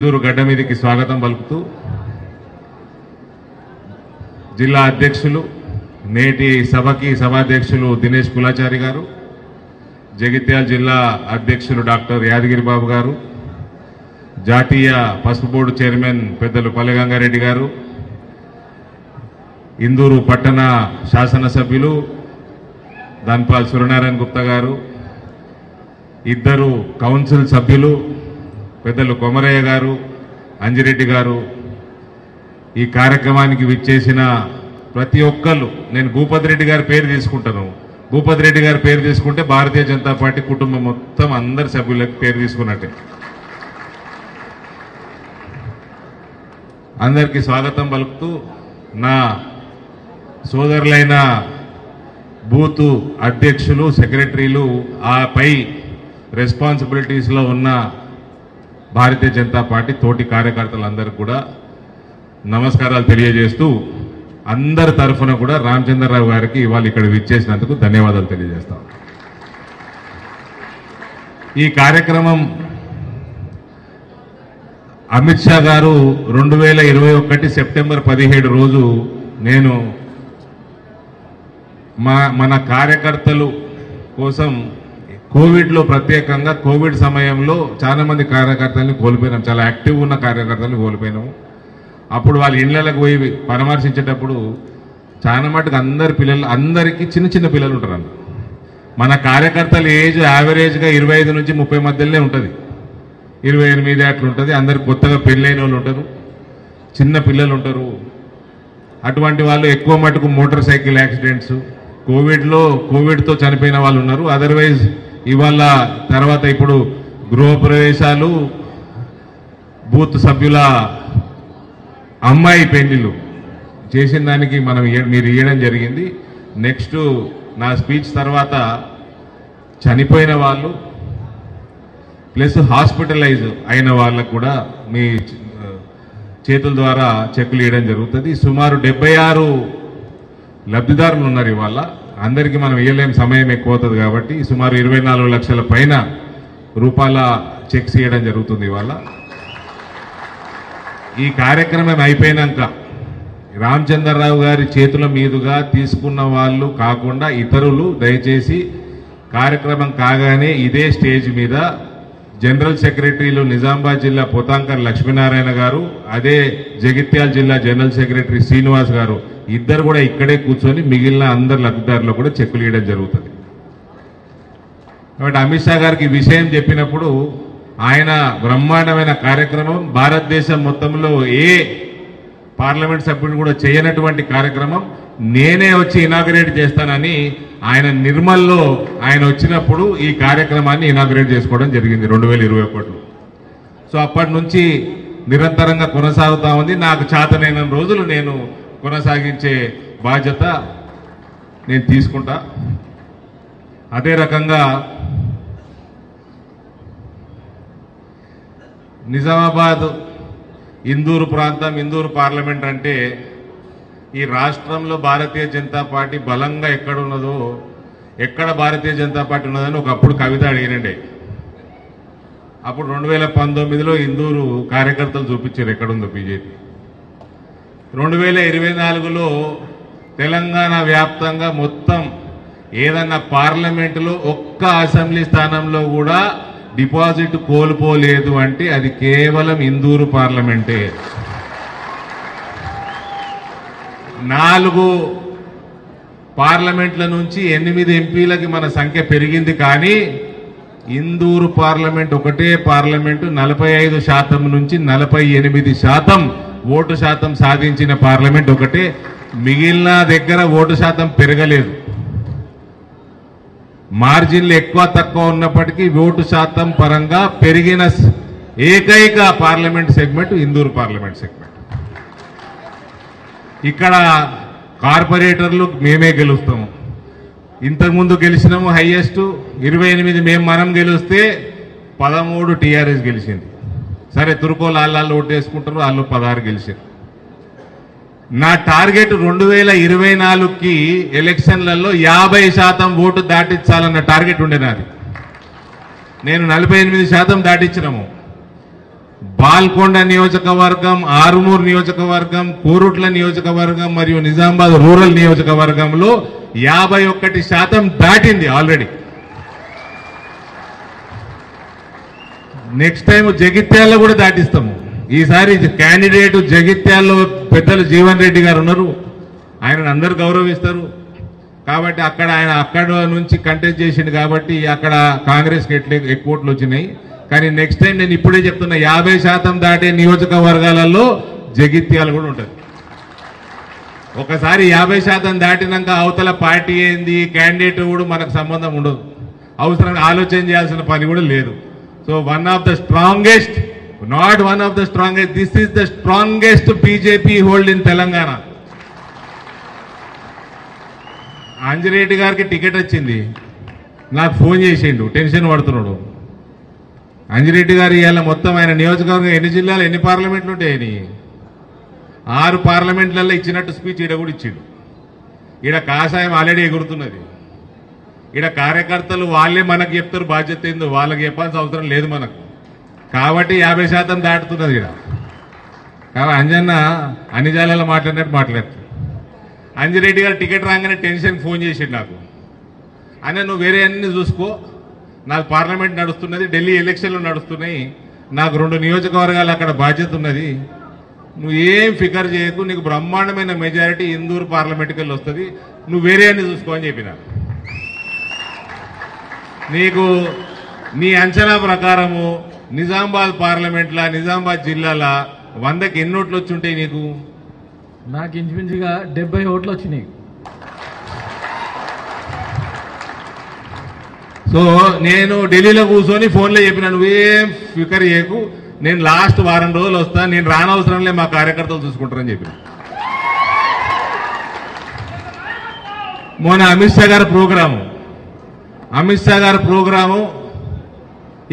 ఇందూరు గడ్డ మీదకి స్వాగతం పలుకుతూ జిల్లా అధ్యక్షులు నేటి సభకి సభాధ్యక్షులు దినేష్ కులాచారి గారు, జగిత్యాల జిల్లా అధ్యక్షులు డాక్టర్ యాదగిరి బాబు గారు, జాతీయ పసుపు బోర్డు చైర్మన్ పెద్దలు పల్లెగంగారెడ్డి గారు, ఇందూరు పట్టణ శాసనసభ్యులు ధన్పాల్ సూర్యనారాయణ గుప్తా గారు, ఇద్దరు కౌన్సిల్ సభ్యులు పెద్దలు కొమరయ్య గారు, అంజిరెడ్డి గారు, ఈ కార్యక్రమానికి విచ్చేసిన ప్రతి ఒక్కళ్ళు, నేను భూపతి రెడ్డి గారి పేరు తీసుకుంటాను. భూపతి రెడ్డి గారి పేరు తీసుకుంటే భారతీయ జనతా పార్టీ కుటుంబం మొత్తం అందరి సభ్యులకు పేరు తీసుకున్నట్టే. అందరికీ స్వాగతం పలుకుతూ నా సోదరులైన బూతు అధ్యక్షులు, సెక్రటరీలు, ఆ పై రెస్పాన్సిబిలిటీస్లో ఉన్న భారతీయ జనతా పార్టీ తోటి కార్యకర్తలందరికీ కూడా నమస్కారాలు తెలియజేస్తూ అందరి తరఫున కూడా రామచంద్రరావు గారికి ఇవాళ ఇక్కడ విచ్చేసినందుకు ధన్యవాదాలు తెలియజేస్తాం. ఈ కార్యక్రమం అమిత్ షా గారు 2021 సెప్టెంబర్ 17 రోజు నేను మన కార్యకర్తలు కోసం కోవిడ్లో ప్రత్యేకంగా కోవిడ్ సమయంలో చాలా మంది కార్యకర్తల్ని కోల్పోయినాం, చాలా యాక్టివ్ ఉన్న కార్యకర్తల్ని కోల్పోయినాము. అప్పుడు వాళ్ళ ఇళ్లకు పోయి పరామర్శించేటప్పుడు చాలా మటుకు అందరికీ చిన్న చిన్న పిల్లలు ఉంటారు. మన కార్యకర్తల ఏజ్ యావరేజ్గా 25 నుంచి 30 మధ్యలోనే ఉంటుంది, 28 అట్లా ఉంటుంది. అందరు కొత్తగా పెళ్ళైన వాళ్ళు ఉంటారు, చిన్న పిల్లలు ఉంటారు. అటువంటి వాళ్ళు ఎక్కువ మటుకు మోటార్ సైకిల్ యాక్సిడెంట్స్, కోవిడ్తో చనిపోయిన వాళ్ళు ఉన్నారు. అదర్వైజ్ ఇవాళ తర్వాత ఇప్పుడు గృహప్రవేశాలు, బూత్ సభ్యుల అమ్మాయి పెళ్లిళ్ళు చేసిన దానికి మీరు ఇవ్వడం జరిగింది. నెక్స్ట్ నా స్పీచ్ తర్వాత చనిపోయిన వాళ్ళు ప్లస్ హాస్పిటలైజ్ అయిన వాళ్ళకు కూడా మీ చేతుల ద్వారా చెక్కులు ఇవ్వడం జరుగుతుంది. సుమారు 76 లబ్ధిదారులు ఉన్నారు. ఇవాళ అందరికీ మనం ఇవ్వలేం, సమయం ఎక్కువ అవుతుంది కాబట్టి సుమారు 24 లక్షల పైన రూపాయల చెక్స్ ఇవ్వడం జరుగుతుంది. ఇవాళ ఈ కార్యక్రమం అయిపోయినాక రామచంద్రరావు గారి చేతుల మీదుగా తీసుకున్న వాళ్ళు కాకుండా ఇతరులు దయచేసి కార్యక్రమం కాగానే ఇదే స్టేజ్ మీద జనరల్ సెక్రటరీలు నిజామాబాద్ జిల్లా పోతాంకర్ లక్ష్మీనారాయణ గారు, అదే జగిత్యాల జిల్లా జనరల్ సెక్రటరీ శ్రీనివాస్ గారు ఇద్దరు కూడా ఇక్కడే కూర్చొని మిగిలిన అందరి లబ్ధిదారులు కూడా చెక్కులు ఇవ్వడం జరుగుతుంది. కాబట్టి అమిత్ షా గారికి విషయం చెప్పినప్పుడు ఆయన బ్రహ్మాండమైన కార్యక్రమం, భారతదేశం మొత్తంలో ఏ పార్లమెంట్ సభ్యుడు కూడా చేయనటువంటి కార్యక్రమం నేనే వచ్చి ఇనాగ్రేట్ చేస్తానని ఆయన నిర్మల్లో ఆయన వచ్చినప్పుడు ఈ కార్యక్రమాన్ని ఇనాగ్రేట్ చేసుకోవడం జరిగింది 2021. సో అప్పటి నుంచి నిరంతరంగా కొనసాగుతా ఉంది. నాకు చేతనైన రోజులు నేను కొనసాగించే బాధ్యత నేను తీసుకుంటా. అదే రకంగా నిజామాబాద్, ఇందూరు ప్రాంతం, ఇందూరు పార్లమెంట్ అంటే ఈ రాష్ట్రంలో భారతీయ జనతా పార్టీ బలంగా ఎక్కడున్నదో, ఎక్కడ భారతీయ జనతా పార్టీ ఉన్నదని ఒకప్పుడు కవిత అడిగినండి. అప్పుడు 2019లో ఇందూరు కార్యకర్తలు చూపించారు ఎక్కడుందో బీజేపీ. 2024లో తెలంగాణ వ్యాప్తంగా మొత్తం ఏదన్నా పార్లమెంటులో ఒక్క అసెంబ్లీ స్థానంలో కూడా డిపాజిట్ కోల్పోలేదు అంటే అది కేవలం ఇందూరు పార్లమెంటే. 4 పార్లమెంట్ల నుంచి 8 ఎంపీలకి మన సంఖ్య పెరిగింది. కానీ ఇందూరు పార్లమెంట్ ఒకటే పార్లమెంటు 45% నుంచి 48% ఓటు శాతం సాధించిన పార్లమెంట్ ఒకటే. మిగిలిన దగ్గర ఓటు శాతం పెరగలేదు. మార్జిన్లు ఎక్కువ తక్కువ ఉన్నప్పటికీ ఓటు శాతం పరంగా పెరిగిన ఏకైక parliament segment Indur parliament segment. ఇక్కడ కార్పొరేటర్లు మేమే గెలుస్తాము. ఇంతకుముందు గెలిచినాము హైయెస్ట్ 28, మనం గెలిస్తే 13 టీఆర్ఎస్ గెలిచింది. సరే తుర్కోలు వాళ్ళు ఓటు వేసుకుంటారు, వాళ్ళు 16 గెలిచారు. నా టార్గెట్ 2024కి ఎలక్షన్లలో 50% ఓటు దాటించాలన్న టార్గెట్ ఉండే నాది. నేను 48% దాటించినాము. బాల్కొండ నియోజకవర్గం, ఆరుమూరు నియోజకవర్గం, కోరుట్ల నియోజకవర్గం మరియు నిజామాబాద్ రూరల్ నియోజకవర్గంలో 51% దాటింది ఆల్రెడీ. నెక్స్ట్ టైం జగిత్యాలలో కూడా దాటిస్తాము. ఈసారి క్యాండిడేట్ జగిత్యాలలో పెద్దలు జీవన్ రెడ్డి గారు ఉన్నారు, ఆయనను అందరూ గౌరవిస్తారు కాబట్టి ఆయన అక్కడ నుంచి కంటెస్ట్ చేసిండు కాబట్టి అక్కడ కాంగ్రెస్కి ఎక్కువ ఓట్లు వచ్చినాయి. కానీ నెక్స్ట్ టైం నేను ఇప్పుడే చెప్తున్నా 50% దాటే నియోజకవర్గాలలో జగిత్యాలు కూడా ఉంటుంది. ఒకసారి 50% దాటినాక అవతల పార్టీ ఏంది క్యాండిడేట్ కూడా మనకు సంబంధం ఉండదు, అవసరం ఆలోచన చేయాల్సిన పని కూడా లేదు. So one of the strongest, not one of the strongest, this is the strongest BJP hold in Telangana. Anji Reddy గారికి టికెట్ వచ్చింది, నాకు ఫోన్ చేసిండు, టెన్షన్ పడుతున్నాడు. అంజిరెడ్డి గారు ఇవాళ మొత్తం ఆయన నియోజకవర్గం ఎన్ని జిల్లాలు ఎన్ని పార్లమెంట్లు ఉంటాయని 6 పార్లమెంట్లలో ఇచ్చినట్టు స్పీచ్ ఈడ కూడా ఇచ్చిండు. ఈడ కాషాయం ఆల్రెడీ ఎగురుతున్నది. ఈడ కార్యకర్తలు వాళ్ళే మనకు చెప్తారు బాధ్యత ఏందో, వాళ్ళకి చెప్పాల్సిన అవసరం లేదు మనకు. కాబట్టి 50% దాటుతున్నది ఈడ. కాబట్టి అంజన్న అన్ని జిల్లాలో మాట్లాడినట్టు మాట్లాడుతుంది. అంజిరెడ్డి గారు టికెట్ రాగానే టెన్షన్ ఫోన్ చేసిండు నాకు, అన్న నువ్వు వేరే అన్ని చూసుకో, నాకు పార్లమెంట్ నడుస్తున్నది, ఢిల్లీ ఎలక్షన్లు నడుస్తున్నాయి, నాకు 2 నియోజకవర్గాలు అక్కడ బాధ్యత ఉన్నది, నువ్వు ఏం ఫికర్ చేయకు, నీకు బ్రహ్మాండమైన మెజారిటీ ఇందూరు పార్లమెంట్కి వెళ్ళి వస్తుంది, నువ్వు వేరే అన్ని చూసుకో అని చెప్పిన. నీకు నీ అంచనా ప్రకారము నిజామాబాద్ పార్లమెంట్లా నిజామాబాద్ జిల్లాల 100కి ఎన్ని ఓట్లు వచ్చి ఉంటాయి నీకు? నాకు ఇంచుమించుగా 70 ఓట్లు వచ్చినాయి. సో నేను ఢిల్లీలో కూర్చొని ఫోన్లో చెప్పిన, నువ్వేం ఫికర్ చేయకు, నేను లాస్ట్ వారం రోజులు వస్తా, నేను రానవసరంలే మా కార్యకర్తలు చూసుకుంటారని చెప్పిన. మొన్న అమిత్ షా గారి ప్రోగ్రాము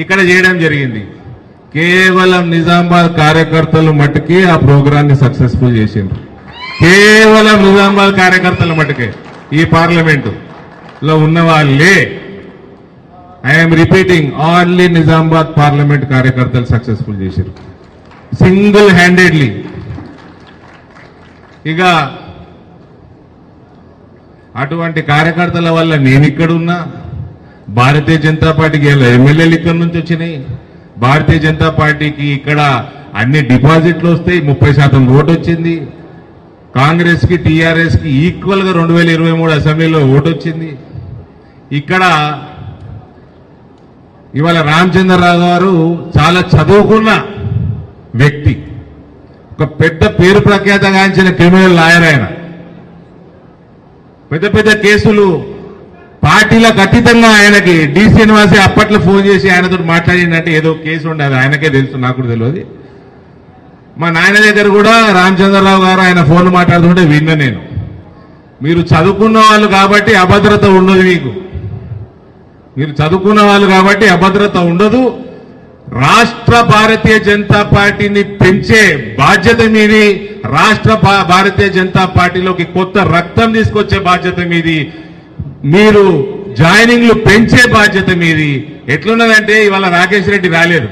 ఇక్కడ చేయడం జరిగింది. కేవలం నిజామాబాద్ కార్యకర్తలు మట్టుకే ఆ ప్రోగ్రాన్ని సక్సెస్ఫుల్ చేసిండ్రు. కేవలం నిజామాబాద్ కార్యకర్తల మట్టుకే ఈ పార్లమెంటులో ఉన్న వాళ్ళే, I'm repeating, only Nizamabad parliament కార్యకర్తలు సక్సెస్ఫుల్ చేశారు సింగిల్ హ్యాండెడ్లీ. ఇక అటువంటి కార్యకర్తల వల్ల నేను ఇక్కడున్నా, భారతీయ జనతా పార్టీకి ఎమ్మెల్యేలు ఇక్కడ నుంచి వచ్చినాయి, భారతీయ జనతా పార్టీకి ఇక్కడ అన్ని డిపాజిట్లు వస్తాయి, 30% ఓటు వచ్చింది, కాంగ్రెస్ కి టీఆర్ఎస్ కి ఈక్వల్ గా 2023 అసెంబ్లీలో ఓటు వచ్చింది. ఇక్కడ ఇవాళ రామచంద్రరావు గారు చాలా చదువుకున్న వ్యక్తి, ఒక పెద్ద పేరు ప్రఖ్యాతగాంచిన క్రిమినల్ లాయర్. ఆయన పెద్ద పెద్ద కేసులు పార్టీలకు అతీతంగా ఆయనకి డి శ్రీనివాసే అప్పట్లో ఫోన్ చేసి ఆయనతో మాట్లాడిందంటే ఏదో కేసు ఉండదు, ఆయనకే తెలుసు, నాకు కూడా తెలియదు. మా నాయన దగ్గర కూడా రామచంద్రరావు గారు ఆయన ఫోన్ మాట్లాడుతుంటే విన్నా నేను. మీరు చదువుకున్న వాళ్ళు కాబట్టి అభద్రత ఉండదు మీకు, మీరు చదువుకున్న వాళ్ళు కాబట్టి అభద్రత ఉండదు. రాష్ట్ర భారతీయ జనతా పార్టీని పెంచే బాధ్యత మీది, రాష్ట్ర భారతీయ జనతా పార్టీలోకి కొత్త రక్తం తీసుకొచ్చే బాధ్యత మీది, మీరు జాయినింగ్లు పెంచే బాధ్యత మీది. ఎట్లున్నదంటే ఇవాళ రాకేష్ రెడ్డి రాలేదు,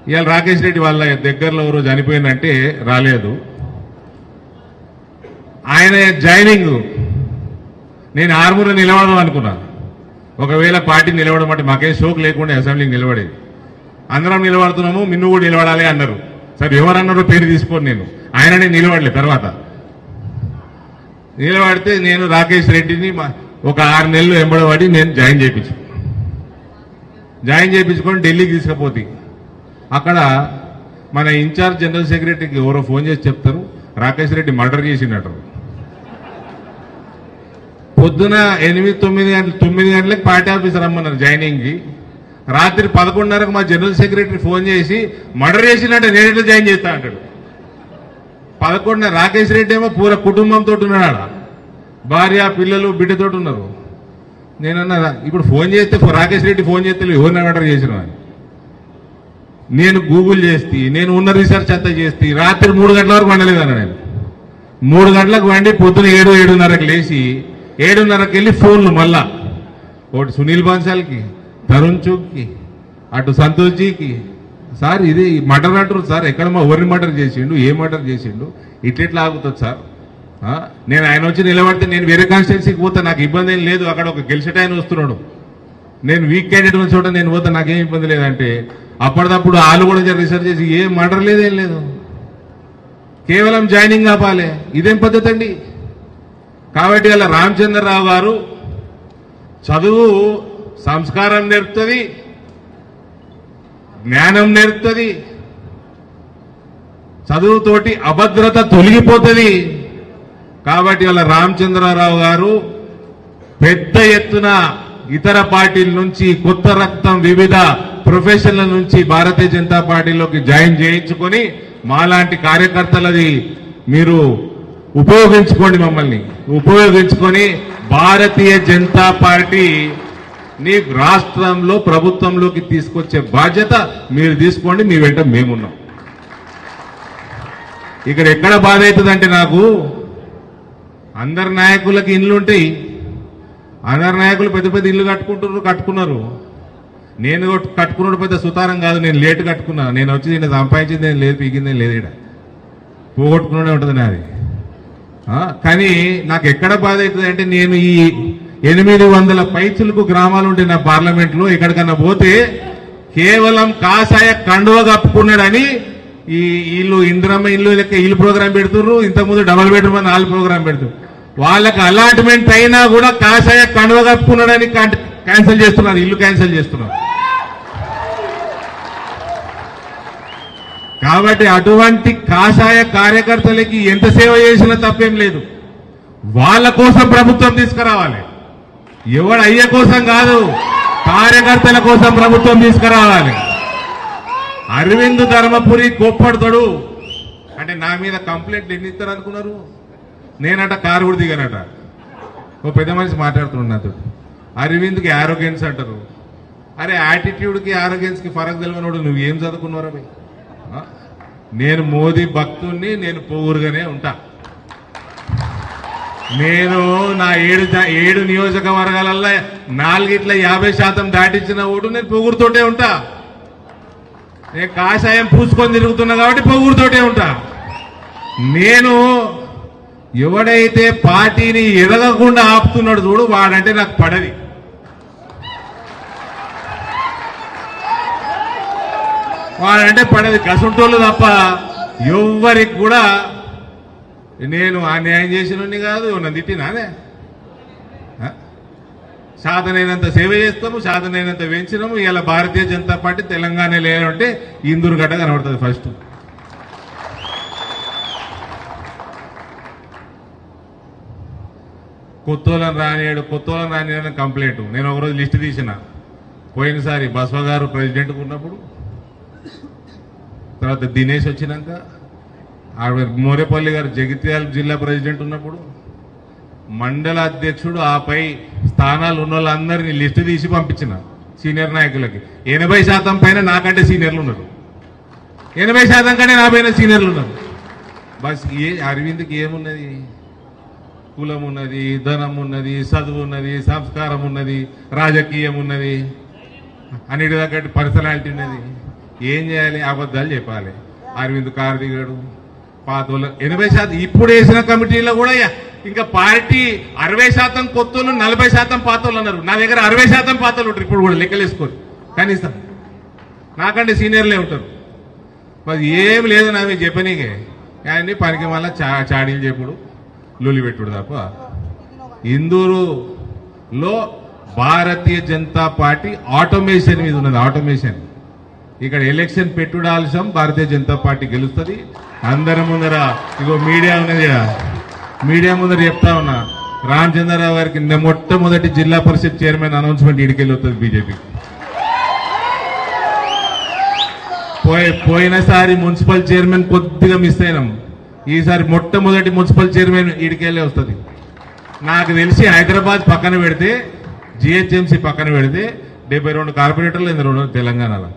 ఇవాళ రాకేష్ రెడ్డి వాళ్ళ దగ్గరలో ఎవరో చనిపోయిందంటే రాలేదు. ఆయన జాయినింగ్ నేను ఆర్మూర్లో నిలబడదాం అనుకున్నా, ఒకవేళ పార్టీ నిలబడడం అంటే మాకేం షోక్ లేకుండా అసెంబ్లీకి నిలబడేది. అందరం నిలబడుతున్నాము, మిన్ను కూడా నిలబడాలి అన్నారు. సరే ఎవరన్నారో పేరు తీసుకోండి, నేను ఆయననే నిలబడలే. తర్వాత నిలబడితే నేను రాకేష్ రెడ్డిని ఒక 6 నెలలు ఎంబడబడి నేను జాయిన్ చేయించుకొని ఢిల్లీకి తీసుకుపోతే అక్కడ మన ఇన్ఛార్జ్ జనరల్ సెక్రటరీకి ఎవరో ఫోన్ చేసి చెప్తారు రాకేష్ రెడ్డి మర్డర్ చేసినట్టు. పొద్దున 8-9 గంటలకు పార్టీ ఆఫీస్ రమ్మన్నారు జాయినింగ్కి. రాత్రి 11:30కు మా జనరల్ సెక్రటరీ ఫోన్ చేసి మర్డర్ చేసినట్టు నేను ఎట్లా జాయిన్ చేస్తా అంటాడు. 11 రాకేష్ రెడ్డి ఏమో పూర కుటుంబంతో ఉన్నాడు, భార్య పిల్లలు బిడ్డతో ఉన్నారు. నేనన్నా ఇప్పుడు ఫోన్ చేస్తే రాకేష్ రెడ్డి ఫోన్ చేస్తే ఎవరిని మర్డర్ చేసిన అని నేను గూగుల్ చేస్తే, నేను ఉన్న రీసెర్చ్ అంతా చేస్తే రాత్రి 3 గంటల వరకు వండలేదన్న. నేను 3 గంటలకు వండి పొద్దున 7-7:30కి లేచి 7:30కి వెళ్ళి ఫోన్లు మళ్ళా ఒకటి సునీల్ బన్సాల్కి, తరుణ్ చుక్కి, అటు సంతోష్జీకి, సార్ ఇది మర్డర్ అంటారు సార్, ఎక్కడ మా ఎవరిని మర్డర్ చేసిండు, ఏ మర్డర్ చేసిండు, ఇట్లెట్లా ఆగుతుంది సార్? నేను ఆయన వచ్చి నిలబడితే నేను వేరే కాన్స్టిట్యున్సీకి పోతా, నాకు ఇబ్బంది ఏం లేదు. అక్కడ ఒక గెలిచేట ఆయన వస్తున్నాడు, నేను వీక్ క్యాండిడేట్ ఉన్న చోట నేను పోతా, నాకేం ఇబ్బంది లేదంటే అప్పటిదప్పుడు వాళ్ళు కూడా రీసెర్చ్ చేసి ఏం మర్డర్ లేదు, ఏం లేదు, కేవలం జాయినింగ్ ఆపాలి. ఇదేం పద్ధతి అండి? కాబట్టి అలా రామచంద్రరావు గారు చదువు సంస్కారం నేర్పుతుంది, జ్ఞానం నేర్పుతుంది, చదువుతోటి అభద్రత తొలగిపోతుంది. కాబట్టి అలా రామచంద్రరావు గారు పెద్ద ఎత్తున ఇతర పార్టీల నుంచి కొత్త రక్తం వివిధ ప్రొఫెషన్ల నుంచి భారతీయ జనతా పార్టీలోకి జాయిన్ చేయించుకొని మాలాంటి కార్యకర్తలది మీరు ఉపయోగించుకోండి, మమ్మల్ని ఉపయోగించుకొని భారతీయ జనతా పార్టీని రాష్ట్రంలో ప్రభుత్వంలోకి తీసుకొచ్చే బాధ్యత మీరు తీసుకోండి, మీ వెంట మేమున్నాం. ఇక్కడ ఎక్కడ బాధ అవుతుందంటే, నాకు అందరి నాయకులకి ఇండ్లు ఉంటాయి, అందరి నాయకులు పెద్ద పెద్ద ఇల్లు కట్టుకున్నారు. నేను కట్టుకున్నాడు పెద్ద సుతారం కాదు, నేను లేటు కట్టుకున్నా. నేను వచ్చి నేను సంపాదించింది నేను లేదు, పీకింది లేదు, ఇక్కడ పోగొట్టుకునే ఉంటుంది నాది. కానీ నాకు ఎక్కడ బాధ అవుతుంది అంటే, నేను ఈ 800 పైచులకు గ్రామాలు ఉంటే నా పార్లమెంట్లో ఎక్కడికన్నా పోతే కేవలం కాషాయ కండువ కప్పుకున్నాడని ఈ ఇల్లు ఇందిరమ్మ ఇల్లు లెక్క ఇల్లు ప్రోగ్రాం పెడుతున్నారు, ఇంతకుముందు డబల్ బెడ్రూమ్ అని 4 ప్రోగ్రాం పెడుతున్నారు. వాళ్ళకి అలాట్మెంట్ అయినా కూడా కాషాయ కండువ కప్పుకున్నాడని క్యాన్సిల్ చేస్తున్నారు, ఇల్లు క్యాన్సిల్ చేస్తున్నారు. కాబట్టి అటువంటి కాషాయ కార్యకర్తలకి ఎంత సేవ చేసినా తప్పేం లేదు. వాళ్ళ కోసం ప్రభుత్వం తీసుకురావాలి, ఎవడు అయ్య కోసం కాదు, కార్యకర్తల కోసం ప్రభుత్వం తీసుకురావాలి. అరవింద్ ధర్మపురి కోప్పడతాడు అంటే నా మీద కంప్లైంట్ ఎన్ని ఇస్తారు అనుకున్నారు? నేనట కారు కూడా దిగానట. ఓ పెద్ద మనిషి మాట్లాడుతున్నాడు నాతో, అరవింద్కి ఆరోగెన్స్ అంటారు. అరే యాటిట్యూడ్కి ఆరోగెన్స్కి ఫరక్ తెలియనోడు నువ్వు ఏం చదువుకున్నారా? నేను మోదీ భక్తుణ్ణి, నేను పొగురుగానే ఉంటా. నేను నా 7 నియోజకవర్గాలల్లో 450% దాటించిన ఓటు నేను పొగురుతోటే ఉంటా. నేను కాషాయం పూసుకొని తిరుగుతున్నా కాబట్టి పొగురుతోటే ఉంటా. నేను ఎవడైతే పార్టీని ఎదగకుండా ఆపుతున్నాడు చూడు, వాడంటే నాకు పడది. వాడంటే పడది, కసుంటోళ్ళు తప్ప ఎవ్వరికి కూడా. నేను అన్యాయం చేసినోడిని కాదు, నన్ను తిట్టినానే. సాధనైనంత సేవ చేస్తాము, సాధనైనంత పెంచినాము. ఇలా భారతీయ జనతా పార్టీ తెలంగాణ లేదంటే ఇందూరుగడ్డ కనబడుతుంది ఫస్ట్. కొత్తోళ్ళని రానియడం కంప్లైంట్. నేను ఒకరోజు లిస్ట్ తీసిన. పోయినసారి బస్వ గారు ప్రెసిడెంట్గా ఉన్నప్పుడు, తర్వాత దినేష్ వచ్చినాక, మోరేపల్లి గారు జగిత్యాల జిల్లా ప్రెసిడెంట్ ఉన్నప్పుడు, మండల అధ్యక్షుడు ఆపై స్థానాలు ఉన్న వాళ్ళందరినీ లిస్టు తీసి పంపించిన సీనియర్ నాయకులకి. 80% పైన నాకంటే సీనియర్లు ఉన్నారు, 80% కంటే నా పైన సీనియర్లు ఉన్నారు. బస్ అరవింద్కి ఏమున్నది? కులం ఉన్నది, ధనం ఉన్నది, చదువు ఉన్నది, సంస్కారం ఉన్నది, రాజకీయం ఉన్నది, అన్నిటి దగ్గర పర్సనాలిటీ ఉన్నది. ఏం చేయాలి? అబద్ధాలు చెప్పాలి. అరవింద్ కారు దిగాడు, పాతోళ్ళు 80%. ఇప్పుడు వేసిన కమిటీలో కూడా ఇంకా పార్టీ 60% కొత్తోళ్ళు, 40% పాతోళ్ళు అన్నారు. నా దగ్గర 60% పాతోళ్ళు ఉంటారు ఇప్పుడు కూడా, లెక్కలేసుకోరు కనీసం. నాకంటే సీనియర్లే ఉంటారు. మరి ఏం లేదు నా మీకు చెప్పనీకే, కానీ పనికి మళ్ళీ చాడీలు చెప్పుడు, లొలి పెట్టుడు తప్ప. ఇందూరులో భారతీయ జనతా పార్టీ ఆటోమేషన్ మీద ఉన్నది. ఆటోమేషన్ ఇక్కడ ఎలక్షన్ పెట్టుడాల్సాం, భారతీయ జనతా పార్టీ గెలుస్తుంది. అందరి ముందర ఇగో మీడియా ఉన్నది, మీడియా ముందర చెప్తా ఉన్నా, రామచంద్రరావు గారికి మొట్టమొదటి జిల్లా పరిషత్ చైర్మన్ అనౌన్స్మెంట్ ఇడికెళ్ళి వస్తుంది బీజేపీ. పోయినసారి మున్సిపల్ చైర్మన్ కొద్దిగా మిస్ అయినాం, ఈసారి మొట్టమొదటి మున్సిపల్ చైర్మన్ ఇడికెళ్ళే వస్తుంది. నాకు తెలిసి హైదరాబాద్ పక్కన పెడితే, జిహెచ్ఎంసీ పక్కన పెడితే 72 కార్పొరేటర్లు 2 తెలంగాణలో,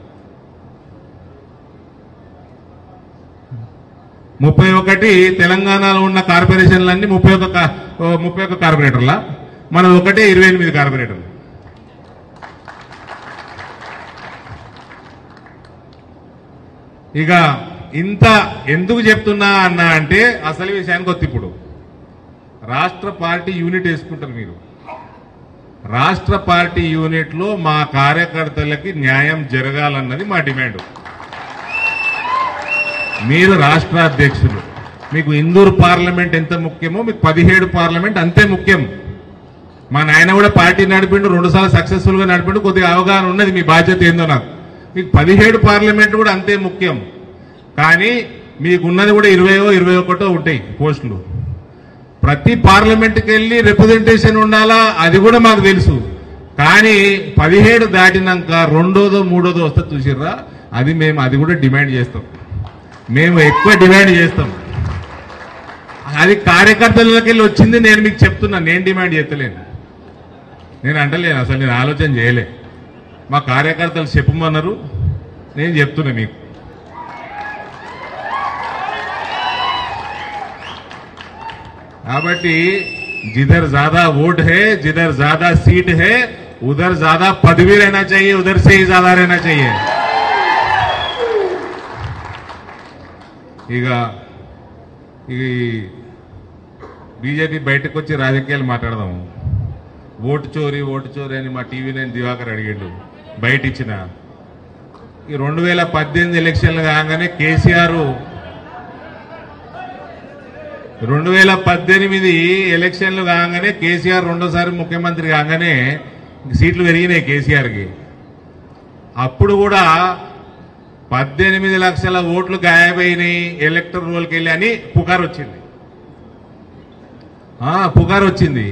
31 తెలంగాణలో ఉన్న కార్పొరేషన్లన్నీ 31 కార్పొరేటర్ల, మనం ఒకటే 28 కార్పొరేటర్లు. ఇక ఇంత ఎందుకు చెప్తున్నా అన్నా అంటే అసలు విషయానికి వస్తే ఇప్పుడు రాష్ట్ర పార్టీ యూనిట్ వేసుకుంటారు మీరు. రాష్ట్ర పార్టీ యూనిట్ లో మా కార్యకర్తలకి న్యాయం జరగాలన్నది మా డిమాండ్. మీరు రాష్ట్ర అధ్యక్షులు, మీకు ఇందూరు పార్లమెంట్ ఎంత ముఖ్యమో మీకు 17 పార్లమెంట్ అంతే ముఖ్యం. మా నాయన కూడా పార్టీ నడిపిండు, 2 సార్లు సక్సెస్ఫుల్ గా నడిపిండు, కొద్దిగా అవగాహన ఉన్నది మీ బాధ్యత ఏందో నాకు. మీకు 17 పార్లమెంట్ కూడా అంతే ముఖ్యం. కానీ మీకున్నది కూడా 20-21 ఉంటాయి పోస్టులు. ప్రతి పార్లమెంట్కి వెళ్ళి రిప్రజెంటేషన్ ఉండాలా, అది కూడా మాకు తెలుసు. కానీ 17 దాటినాక 2దో 3దో వస్తే చూసిర్రా, అది కూడా డిమాండ్ చేస్తాం. మేము ఎక్కువ డిమాండ్ చేస్తాం. అది కార్యకర్తలకి వెళ్ళి వచ్చింది. నేను మీకు చెప్తున్నా, నేను డిమాండ్ చేస్తలేను, నేను అంటలేను, అసలు నేను ఆలోచన చేయలే. మా కార్యకర్తలు చెప్పమన్నారు, నేను చెప్తున్నా మీకు. కాబట్టి जिधर ज्यादा वोट है, जिधर ज्यादा सीट है, उधर ज्यादा पदवी रहना चाहिए, उधर से ही ज्यादा रहना चाहिए. ఇక ఈ బీజేపీ బయటకు వచ్చి రాజకీయాలు మాట్లాడదాము. ఓటు చోరీ అని మా టీవీ 9 దివాకర్ అడిగాడు, బయట ఇచ్చిన. ఈ 2018 ఎలక్షన్లు కాగానే కేసీఆర్ 2018 ఎలక్షన్లు కాగానే కేసీఆర్ రెండోసారి ముఖ్యమంత్రి కాగానే సీట్లు పెరిగినాయి కేసీఆర్కి. అప్పుడు కూడా 18 లక్షల ఓట్లు గాయమైనాయి ఎలక్టర్ రోల్కి వెళ్ళి అని పుకారు వచ్చింది.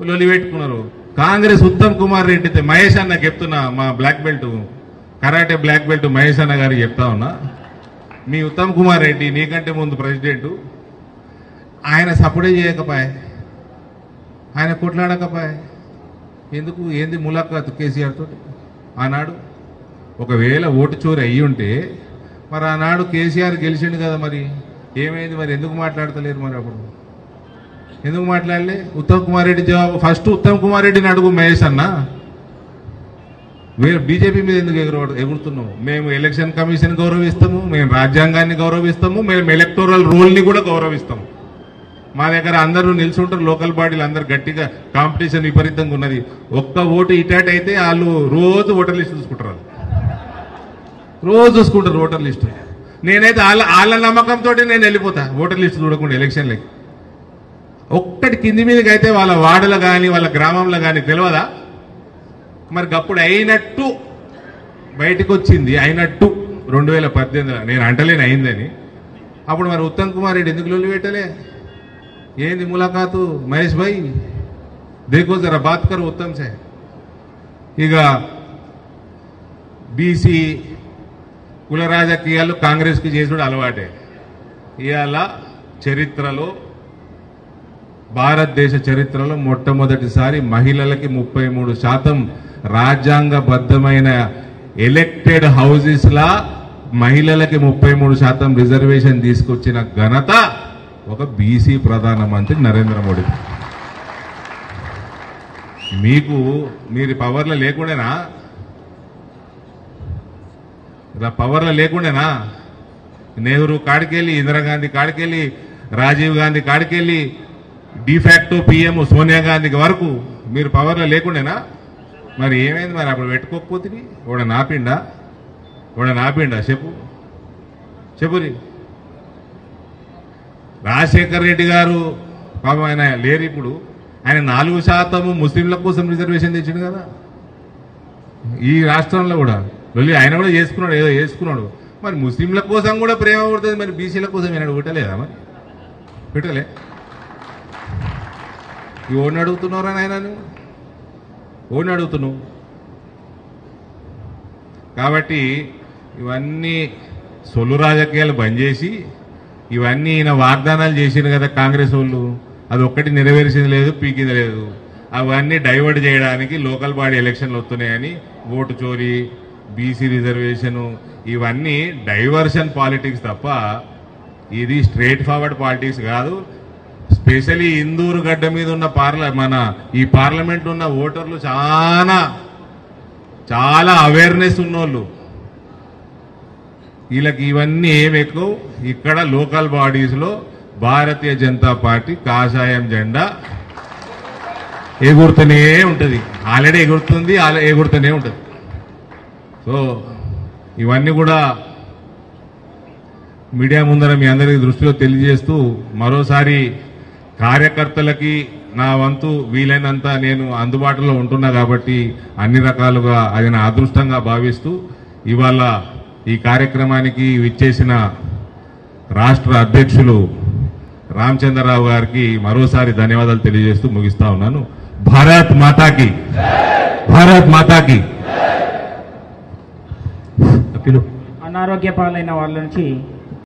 లొలి పెట్టుకున్నారు. కాంగ్రెస్ ఉత్తమ్ కుమార్ రెడ్డి, మహేష్ అన్న చెప్తున్నా, మా black belt karate black belt Mahesh అన్న గారికి చెప్తా ఉన్నా, మీ ఉత్తమ్ కుమార్ రెడ్డి నీకంటే ముందు ప్రెసిడెంట్, ఆయన సపోర్టే చేయకపోయే, ఆయన కొట్లాడకపోయే. ఎందుకు, ఏంది ములాఖాత్ కేసీఆర్ తోటి ఆనాడు? ఒకవేళ ఓటు చోరీ అయ్యి ఉంటే మరి ఆనాడు కేసీఆర్ గెలిచిండు కదా, మరి ఏమైంది? మరి ఎందుకు మాట్లాడతలేరు? మరి అప్పుడు ఎందుకు మాట్లాడలే? ఉత్తమ్ కుమార్ రెడ్డి జవాబు. ఫస్ట్ ఉత్తమ్ కుమార్ రెడ్డిని అడుగు మహేష్ అన్న, బీజేపీ మీద ఎందుకు ఎగురుతున్నావు? మేము ఎలక్షన్ కమిషన్ గౌరవిస్తాము, మేము రాజ్యాంగాన్ని గౌరవిస్తాము, మేము ఎలక్టోరల్ రూల్ని కూడా గౌరవిస్తాము. మా దగ్గర అందరూ నిల్చుంటారు, లోకల్ బాడీలు అందరు గట్టిగా కాంపిటీషన్ విపరీతంగా ఉన్నది. ఒక్క ఓటు ఇటాట్ అయితే వాళ్ళు రోజు ఓటర్ లిస్ట్ చూసుకుంటారు, ఓటర్ లిస్టు. నేనైతే వాళ్ళ నమ్మకంతో నేను వెళ్ళిపోతా ఓటర్ లిస్ట్ చూడకుండా ఎలక్షన్లకి. ఒక్కటి కింది మీదకి అయితే వాళ్ళ వార్డులో కానీ వాళ్ళ గ్రామంలో కానీ తెలియదా? మరి అప్పుడు అయినట్టు బయటకు వచ్చింది, అయినట్టు 2018. నేను అంటలేని అయిందని. అప్పుడు మరి ఉత్తమ్ కుమార్ రెడ్డి ఎందుకు లొల్లి పెట్టలే? ఏంది ములాఖాతు? మహేష్ భాయ్ దేఖో జరా బాత్ కరు ఉత్తమ్ సే. ఇక బీసీ కుల రాజకీయాలు కాంగ్రెస్కి చేసుడు అలవాటే. ఇవాళ చరిత్రలో, భారతదేశ చరిత్రలో మొట్టమొదటిసారి మహిళలకి 33% రాజ్యాంగబద్ధమైన ఎలక్టెడ్ హౌజెస్ లా మహిళలకి 33% రిజర్వేషన్ తీసుకొచ్చిన ఘనత ఒక బీసీ ప్రధానమంత్రి నరేంద్ర మోడీ. మీరు పవర్లో లేకుండేనా? నెహ్రూ కాడికెళ్ళి, ఇందిరాగాంధీ కాడికెళ్ళి, రాజీవ్ గాంధీ కాడికెళ్ళి, డిఫాక్టో పిఎం సోనియా గాంధీ వరకు మీరు పవర్లో లేకుండేనా? మరి ఏమైంది? మరి అప్పుడు పెట్టుకోకపోతే ఓడ నాపిండా? చెప్పురి. రాజశేఖర్ రెడ్డి గారు పాపం ఆయన లేరు ఇప్పుడు. ఆయన 4% ముస్లింల కోసం రిజర్వేషన్ తెచ్చిండు కదా ఈ రాష్ట్రంలో కూడా. వెళ్ళి ఆయన కూడా చేసుకున్నాడు, ఏదో చేసుకున్నాడు. మరి ముస్లింల కోసం కూడా ప్రేమ పుడుతుంది, మరి బీసీల కోసం ఏనాడు పెట్టలేదా? మరి పెట్టలే. ఓడిని అడుగుతున్నారా నాయన? ఓడిని అడుగుతున్నావు. కాబట్టి ఇవన్నీ సొల్లు రాజకీయాలు బంద్ చేసి, ఇవన్నీ ఈయన వాగ్దానాలు చేసిండు కదా కాంగ్రెస్ వాళ్ళు, అది ఒక్కటి నెరవేర్చింది లేదు, పీకింది లేదు. అవన్నీ డైవర్ట్ చేయడానికి లోకల్ బాడీ ఎలక్షన్లు వస్తున్నాయని ఓటు చోరీ, బీసీ రిజర్వేషను, ఇవన్నీ డైవర్షన్ పాలిటిక్స్ తప్ప ఇది స్ట్రైట్ ఫార్వర్డ్ పాలిటిక్స్ కాదు. స్పెషలీ ఇందూరు గడ్డ మీద ఉన్న మన ఈ పార్లమెంట్ ఉన్న ఓటర్లు చాలా అవేర్నెస్ ఉన్నోళ్ళు. వీళ్ళకి ఇవన్నీ ఏం ఎక్కువ. ఇక్కడ లోకల్ బాడీస్లో భారతీయ జనతా పార్టీ కాషాయం జెండా ఎగురుతూనే ఉంటుంది. ఆల్రెడీ ఎగురుతుంది, ఎగురుతూనే ఉంటుంది. సో ఇవన్నీ కూడా మీడియా ముందర మీ అందరికీ దృష్టిలో తెలియజేస్తూ మరోసారి కార్యకర్తలకి నా వంతు వీలైనంత నేను అందుబాటులో ఉంటున్నా కాబట్టి అన్ని రకాలుగా అది నా అదృష్టంగా భావిస్తూ ఇవాళ ఈ కార్యక్రమానికి విచ్చేసిన రాష్ట్ర అధ్యక్షులు రామచంద్రరావు గారికి మరోసారి ధన్యవాదాలు తెలియజేస్తూ ముగిస్తా ఉన్నాను. భారత్ మాతాకి, భారత్ మాతాకి. అనారోగ్య పాలైన వాళ్ళ నుంచి